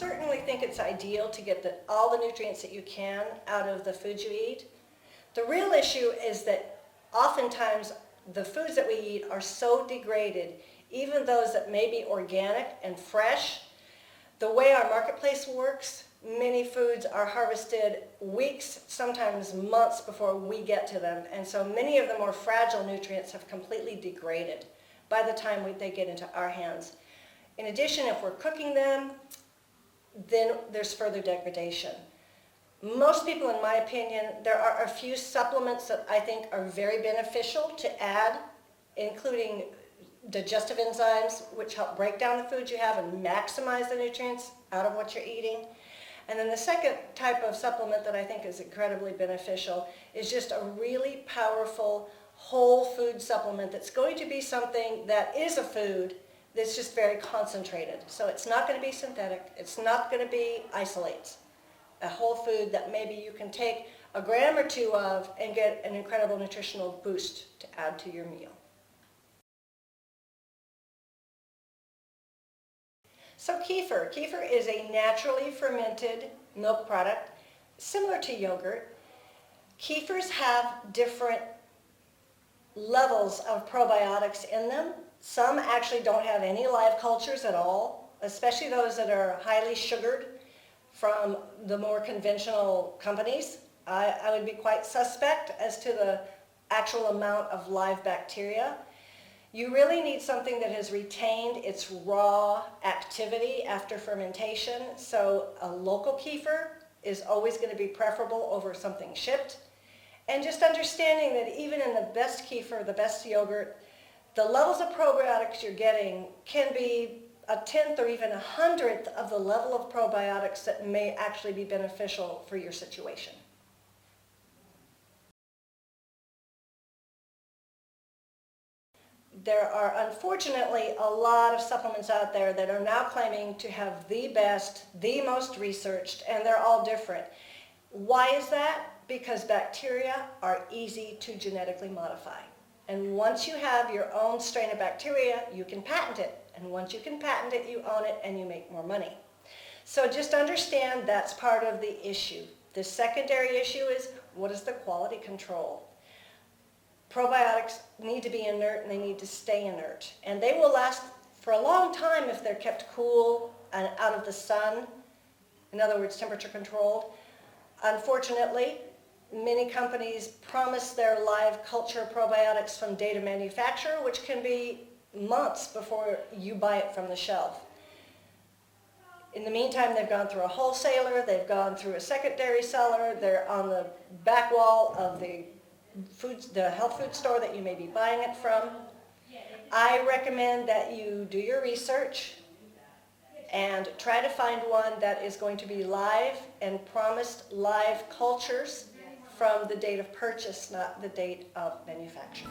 certainly think it's ideal to get all the nutrients that you can out of the foods you eat. The real issue is that oftentimes the foods that we eat are so degraded, even those that may be organic and fresh. The way our marketplace works, many foods are harvested weeks, sometimes months before we get to them. And so many of the more fragile nutrients have completely degraded by the time they get into our hands. In addition, if we're cooking them, then there's further degradation. Most people, in my opinion, there are a few supplements that I think are very beneficial to add, including digestive enzymes, which help break down the foods you have and maximize the nutrients out of what you're eating. And then the second type of supplement that I think is incredibly beneficial is just a really powerful whole food supplement that's going to be something that is a food that's just very concentrated. So it's not going to be synthetic. It's not going to be isolates. A whole food that maybe you can take a gram or two of and get an incredible nutritional boost to add to your meal. So kefir. Kefir is a naturally fermented milk product, similar to yogurt. Kefirs have different levels of probiotics in them. Some actually don't have any live cultures at all, especially those that are highly sugared from the more conventional companies. I would be quite suspect as to the actual amount of live bacteria. You really need something that has retained its raw activity after fermentation. So a local kefir is always going to be preferable over something shipped. And just understanding that even in the best kefir, the best yogurt, the levels of probiotics you're getting can be a 10th or even 100th of the level of probiotics that may actually be beneficial for your situation. There are unfortunately a lot of supplements out there that are now claiming to have the best, the most researched, and they're all different. Why is that? Because bacteria are easy to genetically modify. And once you have your own strain of bacteria, you can patent it. And once you can patent it, you own it and you make more money. So just understand that's part of the issue. The secondary issue is, what is the quality control? Probiotics need to be inert and they need to stay inert. And they will last for a long time if they're kept cool and out of the sun. In other words, temperature controlled. Unfortunately, many companies promise their live culture probiotics from date of manufacture, which can be months before you buy it from the shelf. In the meantime, they've gone through a wholesaler, they've gone through a secondary seller, they're on the back wall of the health food store that you may be buying it from. I recommend that you do your research and try to find one that is going to be live and promised live cultures from the date of purchase, not the date of manufacture.